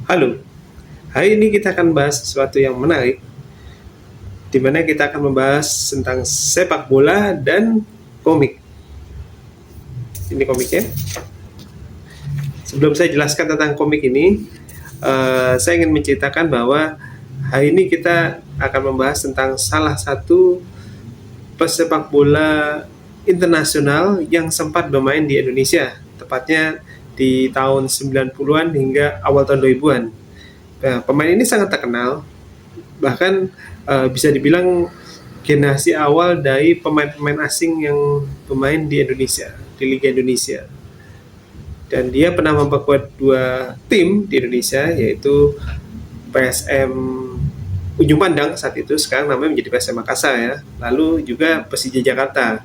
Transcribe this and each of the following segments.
Halo, hari ini kita akan bahas sesuatu yang menarik, di mana kita akan membahas tentang sepak bola dan komik. Ini komiknya. Sebelum saya jelaskan tentang komik ini, saya ingin menceritakan bahwa hari ini kita akan membahas tentang salah satu pesepak bola internasional yang sempat bermain di Indonesia, tepatnya di tahun 90-an hingga awal tahun 2000-an. Nah, pemain ini sangat terkenal, bahkan bisa dibilang generasi awal dari pemain-pemain asing yang bermain di Indonesia, di Liga Indonesia. Dan dia pernah memperkuat dua tim di Indonesia, yaitu PSM Ujung Pandang saat itu, sekarang namanya menjadi PSM Makassar ya. Lalu juga Persija Jakarta.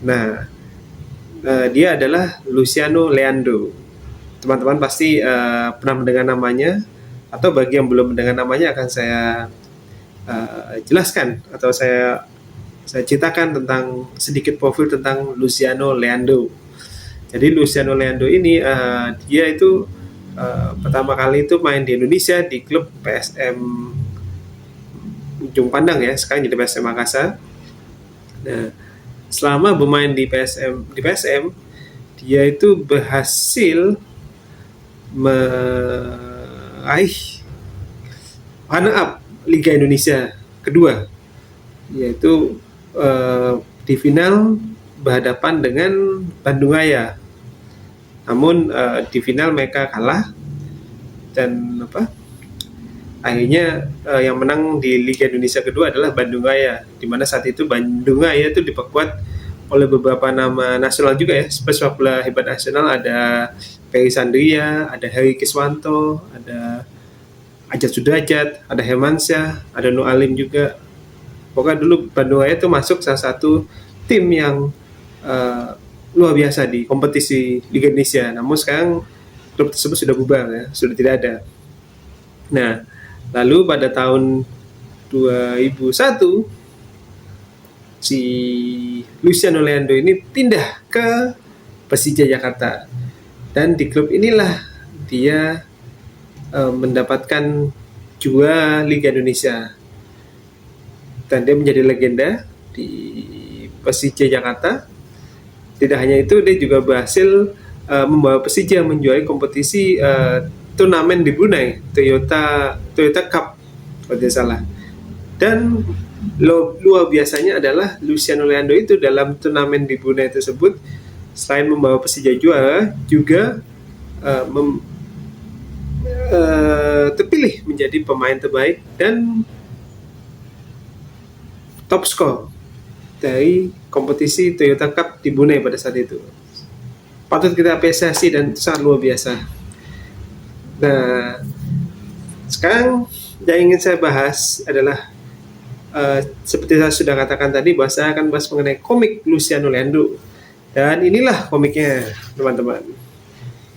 Nah, dia adalah Luciano Leandro. Teman-teman pasti pernah mendengar namanya, atau bagi yang belum mendengar namanya akan saya jelaskan atau saya ceritakan tentang sedikit profil tentang Luciano Leandro. Jadi Luciano Leandro ini dia itu pertama kali itu main di Indonesia di klub PSM Ujung Pandang ya, sekarang jadi PSM Makassar. Nah, selama bermain di PSM dia itu berhasil meraih runner up Liga Indonesia kedua, yaitu di final berhadapan dengan Bandung Raya. Namun di final mereka kalah dan akhirnya yang menang di Liga Indonesia kedua adalah Bandung Raya, di mana saat itu Bandung Raya itu diperkuat oleh beberapa nama nasional juga ya, sepak bola hebat nasional. Ada Ferry Sandria, ada Heri Kiswanto, ada Ajat Sudrajat, ada Hermansyah, ada Nur Alim juga. Pokoknya dulu Bandung Raya itu masuk salah satu tim yang luar biasa di kompetisi Liga Indonesia. Namun sekarang klub tersebut sudah bubar ya, sudah tidak ada. Nah, lalu pada tahun 2001 si Luciano Leandro ini pindah ke Persija Jakarta, dan di klub inilah dia mendapatkan juara Liga Indonesia, dan dia menjadi legenda di Persija Jakarta. Tidak hanya itu, dia juga berhasil membawa Persija menjuarai kompetisi turnamen di Brunei, Toyota Cup kalau tidak salah. Dan luar biasanya adalah Luciano Leandro itu dalam turnamen di Brunei tersebut, selain membawa Persija juara, juga terpilih menjadi pemain terbaik dan top skor dari kompetisi Toyota Cup di Brunei pada saat itu. Patut kita apresiasi dan sangat luar biasa. Nah, sekarang yang ingin saya bahas adalah seperti saya sudah katakan tadi, bahwa saya akan bahas mengenai komik Luciano Leandro. Dan inilah komiknya, teman-teman.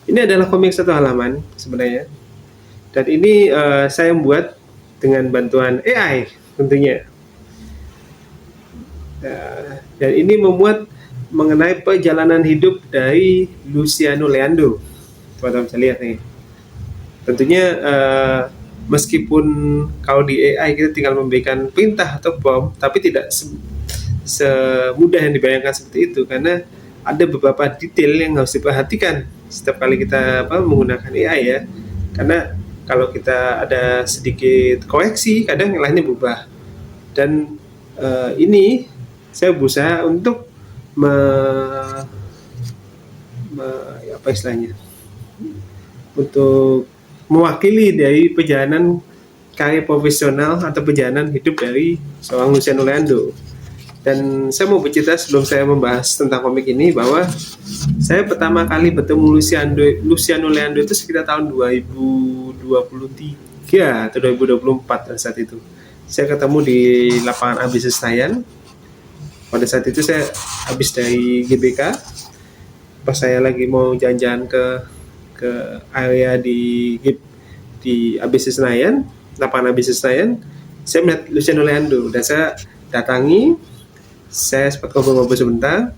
Ini adalah komik satu halaman sebenarnya. Dan ini saya buat dengan bantuan AI tentunya. Dan ini memuat mengenai perjalanan hidup dari Luciano Leandro. Teman-teman bisa lihat nih. Tentunya meskipun kalau di AI kita tinggal memberikan perintah atau prompt, tapi tidak semudah yang dibayangkan seperti itu, karena ada beberapa detail yang harus diperhatikan setiap kali kita menggunakan AI ya. Karena kalau kita ada sedikit koreksi, kadang yang lainnya berubah. Dan ini saya berusaha untuk untuk mewakili dari perjalanan karir profesional atau perjalanan hidup dari seorang Luciano Leandro. Dan saya mau bercerita sebelum saya membahas tentang komik ini, bahwa saya pertama kali bertemu Luciano Leandro itu sekitar tahun 2023 atau 2024 saat itu. Saya ketemu di lapangan ABC Senayan. Pada saat itu saya habis dari GBK, pas saya lagi mau jalan-jalan ke area di ABC Senayan, lapangan ABC Senayan, saya melihat Luciano Leandro dan saya datangi. Saya sempat ngobrol-ngobrol sebentar.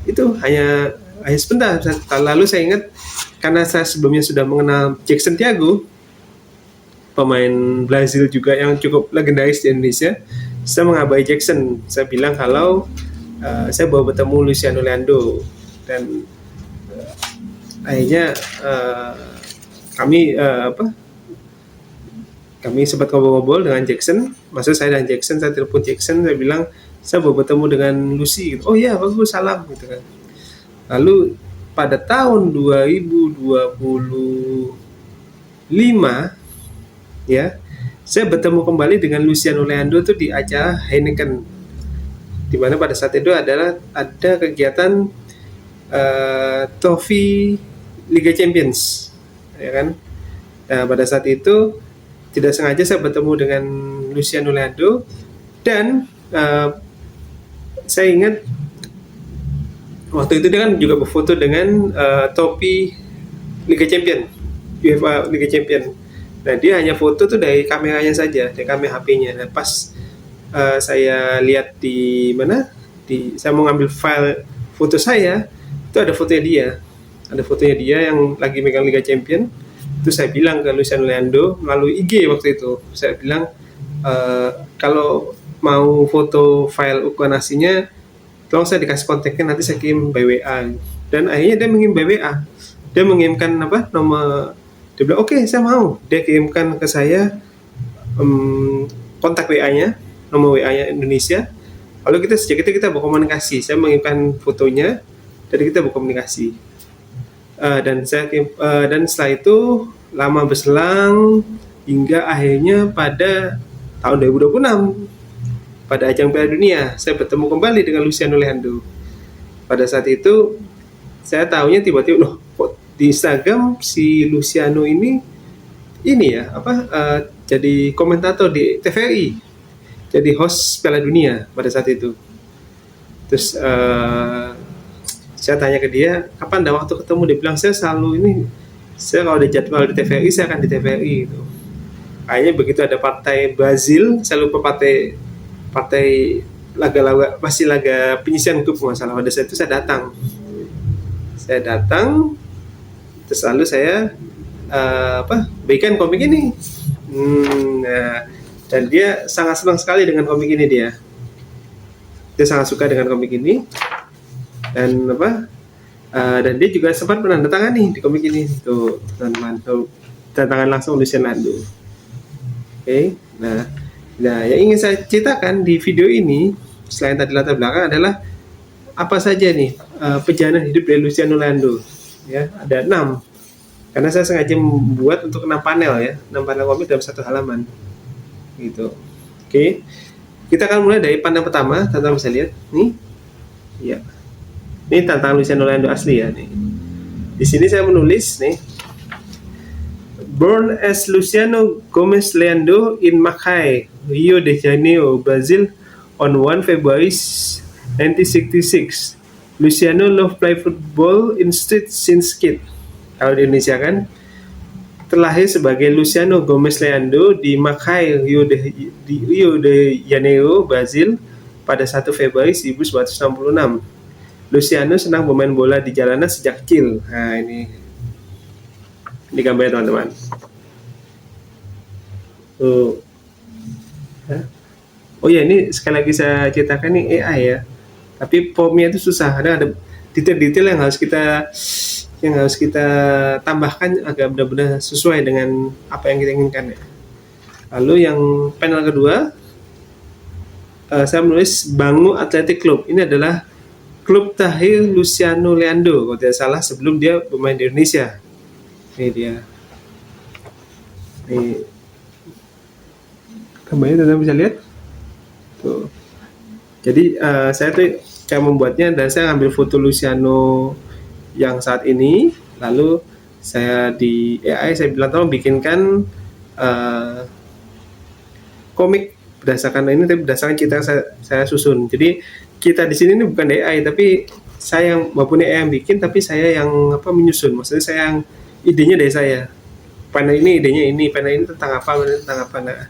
Itu hanya sebentar. Lalu saya ingat, karena saya sebelumnya sudah mengenal Jackson Thiago, pemain Brazil juga yang cukup legendaris di Indonesia. Saya mengabai Jackson. Saya bilang kalau saya baru bertemu Luciano Leandro, dan akhirnya kami sempat ngobrol-ngobrol dengan Jackson. Maksud saya dan Jackson, saya telepon Jackson, saya bilang saya baru bertemu dengan Lucy. Oh iya, bagus, salam gitu kan. Lalu pada tahun 2025 ya, saya bertemu kembali dengan Luciano Leandro itu di acara Heineken, di mana pada saat itu ada kegiatan trofi Liga Champions, ya kan. Nah, pada saat itu tidak sengaja saya bertemu dengan Luciano Leandro, dan saya ingat waktu itu dia kan juga berfoto dengan topi Liga Champion, UEFA Liga Champion. Nah, dia hanya foto tuh dari kameranya saja, dari kamera HP-nya. Nah, pas saya lihat di mana, saya mau ngambil file foto saya, itu ada fotonya dia. Ada fotonya dia yang lagi megang Liga Champion. Itu saya bilang ke Luciano Leandro melalui IG waktu itu. Saya bilang, kalau mau foto file ukuran aslinya, tolong saya dikasih kontaknya, nanti saya kirim by WA. Dan akhirnya dia mengirim by WA. Dia mengirimkan nomor. Dia bilang oke, saya mau. Dia kirimkan ke saya kontak WA-nya, nomor WA-nya Indonesia. Lalu sejak itu kita berkomunikasi. Saya mengirimkan fotonya, dan kita berkomunikasi. Dan setelah itu lama berselang hingga akhirnya pada tahun 2026 pada ajang Piala Dunia saya bertemu kembali dengan Luciano Leandro. Pada saat itu saya tahunya tiba-tiba, loh, kok di Instagram si Luciano ini ya jadi komentator di TVRI, jadi host Piala Dunia pada saat itu. Terus saya tanya ke dia, kapan ada waktu ketemu? Dia bilang, saya kalau ada jadwal di TVRI, saya akan di TVRI gitu. Akhirnya begitu ada partai Brazil, saya lupa partai laga penyisian grup nggak salah. Pada saat itu saya datang, terus lalu saya berikan komik ini. Dan dia sangat senang sekali dengan komik ini. Dia sangat suka dengan komik ini. Dan dan dia juga sempat menandatangani di komik ini tuh, teman-teman, tantangan langsung Luciano Leandro. Oke. Nah yang ingin saya ceritakan di video ini selain tadi latar belakang adalah apa saja nih perjalanan hidup dari Luciano Leandro. Ya, ada 6. Karena saya sengaja membuat untuk 6 panel ya, 6 panel komik dalam satu halaman. Gitu. Oke. Kita akan mulai dari panel pertama, teman-teman bisa lihat nih. Ya. Ini tantangan Luciano Leandro asli ya nih. Di sini saya menulis nih, born as Luciano Gomes Leandro in Macaé, Rio de Janeiro, Brazil on 1 February 1966. Luciano loved play football in street since kid. Kalau di Indonesia kan, terlahir sebagai Luciano Gomes Leandro di Macaé, Rio de Janeiro, Brazil pada 1 Februari 1966. Luciano senang bermain bola di jalanan sejak kecil. Nah, ini gambarnya, teman-teman. Oh ya, ini sekali lagi saya ceritakan, ini AI ya. Tapi formnya itu susah. Ada detail-detail yang harus kita tambahkan agar benar-benar sesuai dengan apa yang kita inginkan ya. Lalu yang panel kedua, saya menulis Bangu Athletic Club. Ini adalah klub terakhir Luciano Leandro, kalau tidak salah, sebelum dia bermain di Indonesia. Ini dia. Ini gambarnya, teman-teman bisa lihat. Tuh. Jadi saya tuh cara membuatnya, dan saya ambil foto Luciano yang saat ini, lalu saya di AI saya bilang tolong bikinkan komik berdasarkan ini, tapi berdasarkan cerita saya susun. Jadi kita di sini ini bukan AI, tapi saya yang maupun AI yang bikin, tapi saya yang menyusun. Maksudnya saya yang idenya dari saya. Panel ini idenya ini, panel ini tentang apa, Nah,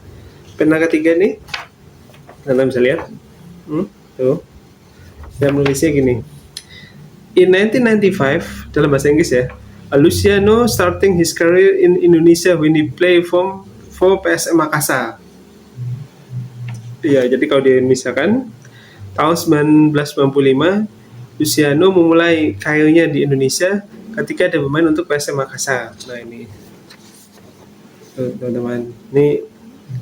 panel ketiga nih, teman-teman bisa lihat. Tuh. Saya menulisnya gini. In 1995, dalam bahasa Inggris ya, Luciano starting his career in Indonesia when he played for PSM Makassar. Iya, jadi kalau misalkan tahun 1995 Luciano memulai karirnya di Indonesia ketika dia bermain untuk PSM Makassar. Nah ini teman-teman, ini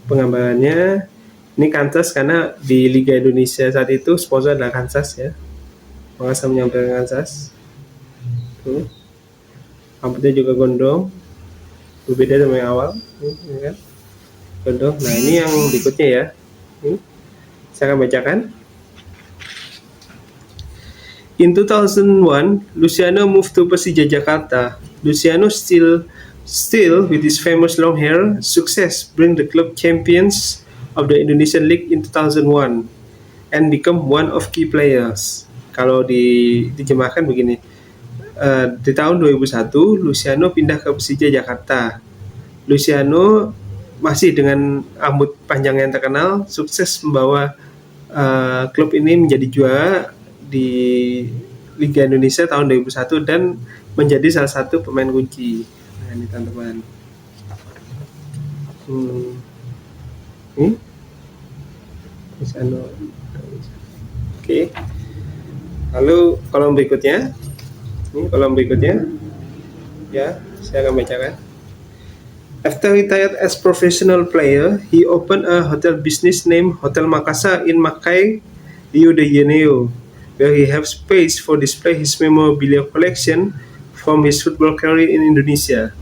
penggambarannya. Ini Kansas karena di Liga Indonesia saat itu sponsor adalah Kansas ya. Makassar menyampaikan Kansas. Tuh. Rambutnya juga gondrong, berbeda dengan yang awal. Ya kan? Gondrong. Nah ini yang berikutnya ya. Ini saya akan bacakan. In 2001, Luciano moved to Persija Jakarta. Luciano still with his famous long hair, success bring the club champions of the Indonesian League in 2001 and become one of key players. Kalau dijemahkan begini, di tahun 2001 Luciano pindah ke Persija Jakarta. Luciano masih dengan rambut panjang yang terkenal, sukses membawa klub ini menjadi juara di Liga Indonesia tahun 2001 dan menjadi salah satu pemain kunci. Nah ini teman-teman. Oke. Lalu kolom berikutnya. Ini kolom berikutnya. Ya, saya akan bacakan. After retired as professional player, he opened a hotel business named Hotel Makassar in Makai, Rio de Janeiro, where he has space for display his memorabilia collection from his football career in Indonesia.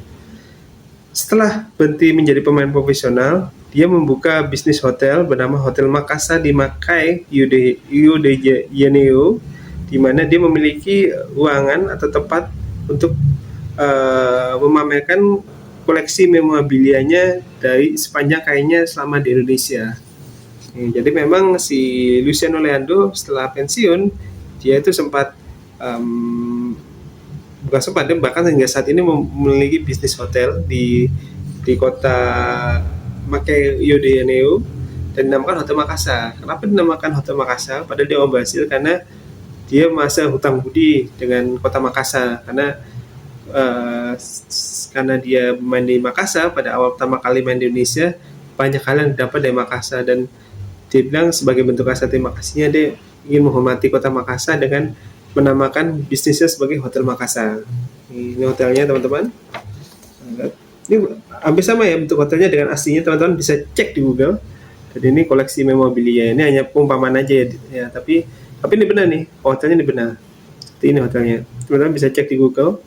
Setelah berhenti menjadi pemain profesional, dia membuka bisnis hotel bernama Hotel Makassar di Makai, Rio de Janeiro, di mana dia memiliki ruangan atau tempat untuk memamerkan koleksi memorabilianya dari sepanjang karirnya selama di Indonesia. Jadi memang si Luciano Leandro setelah pensiun, dia itu sempat bukan sempat, dia bahkan hingga saat ini memiliki bisnis hotel di kota Makai, Rio de Janeiro, dan dinamakan Hotel Makassar. Kenapa dinamakan Hotel Makassar? Padahal dia orang Brasil, karena dia merasa hutang budi dengan kota Makassar karena dia main di Makassar pada awal pertama kali main di Indonesia, banyak hal yang didapat dari Makassar, dan dia bilang sebagai bentuk rasa terima kasihnya dia ingin menghormati kota Makassar dengan menamakan bisnisnya sebagai Hotel Makassar. Ini hotelnya teman-teman. Ini hampir sama ya bentuk hotelnya dengan aslinya, teman-teman bisa cek di Google. Jadi ini koleksi memorabilia, ini hanya perumpamaan aja ya, tapi ini benar nih, hotelnya ini benar. Ini hotelnya, teman-teman bisa cek di Google,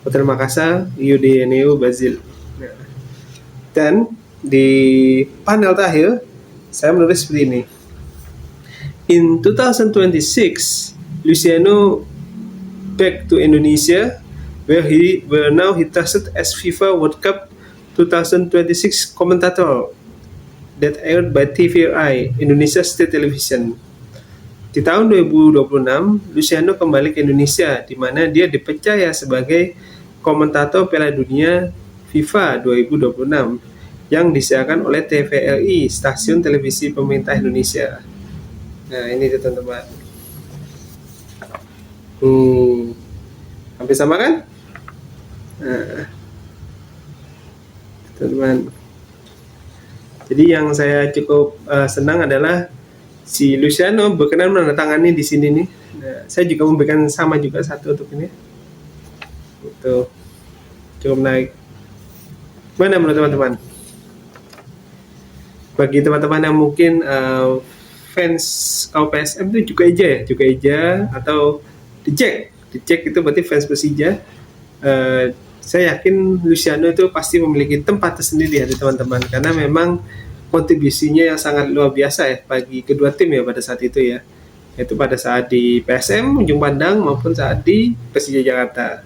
Hotel Makassar, Rio de Janeiro, Brazil. Nah, dan di panel terakhir saya menulis seperti ini. In 2026, Luciano back to Indonesia, where now he trusted as FIFA World Cup 2026 commentator that aired by TVRI, Indonesia State Television. Di tahun 2026, Luciano kembali ke Indonesia, di mana dia dipercaya sebagai komentator Piala Dunia FIFA 2026 yang disiarkan oleh TVRI, stasiun televisi pemerintah Indonesia. Nah ini teman-teman. Hampir sama kan? Nah, teman-teman. Jadi yang saya cukup senang adalah si Luciano berkenan menandatangani di sini nih. Nah, saya juga memberikan sama juga satu untuk ini. Itu cukup menarik. Mana menurut teman-teman? Bagi teman-teman yang mungkin fans KPSM itu juga Eja atau The Jack itu berarti fans Persija. Saya yakin Luciano itu pasti memiliki tempat tersendiri di hati teman-teman, karena memang kontribusinya yang sangat luar biasa ya bagi kedua tim ya pada saat itu ya, yaitu pada saat di PSM Ujung Pandang maupun saat di Persija Jakarta.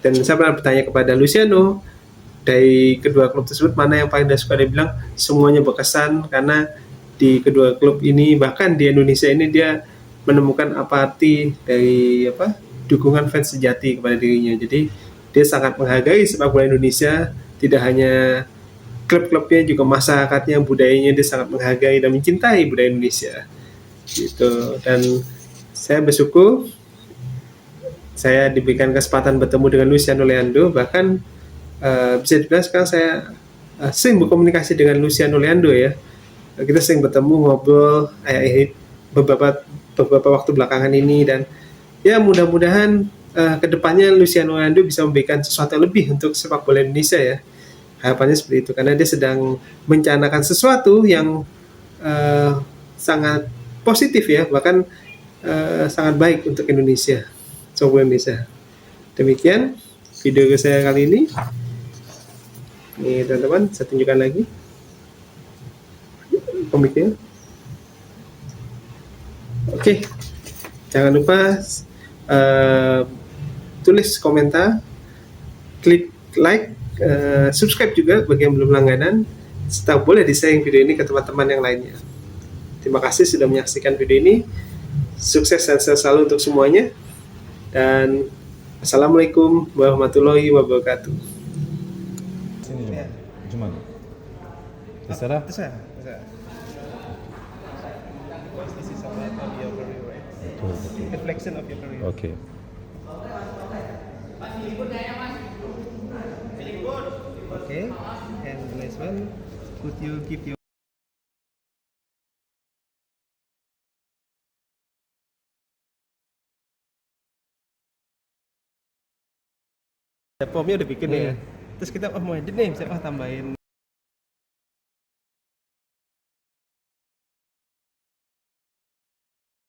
Dan saya pernah bertanya kepada Luciano, dari kedua klub tersebut mana yang paling suka, dia bilang semuanya berkesan, karena di kedua klub ini bahkan di Indonesia ini dia menemukan apa arti dari dukungan fans sejati kepada dirinya. Jadi dia sangat menghargai sepak bola Indonesia, tidak hanya klub-klubnya juga masyarakatnya, budayanya dia sangat menghargai dan mencintai budaya Indonesia gitu. Dan saya bersyukur saya diberikan kesempatan bertemu dengan Luciano Leandro, bahkan bisa dibilang sekarang saya sering berkomunikasi dengan Luciano Leandro ya. Kita sering bertemu, ngobrol beberapa beberapa waktu belakangan ini, dan ya mudah-mudahan kedepannya Luciano Leandro bisa memberikan sesuatu yang lebih untuk sepak bola Indonesia ya. Harapannya seperti itu, karena dia sedang mencanakan sesuatu yang sangat positif ya, bahkan sangat baik untuk Indonesia, sepak bola Indonesia. Demikian video saya kali ini. Nih teman-teman, saya tunjukkan lagi komiknya. Oke, jangan lupa tulis komentar, klik like, subscribe juga bagi yang belum langganan, serta boleh di-sharing video ini ke teman-teman yang lainnya. Terima kasih sudah menyaksikan video ini. Sukses dan sehat selalu untuk semuanya. Dan Assalamualaikum warahmatullahi wabarakatuh. Sini cuma. Terserah. Terserah. This is about your career, right? Betul. Reflection of your career. Oke. Okay. And the next one, could you give your formnya udah bikin ya. Terus kita mau edit nih, bisa tambahin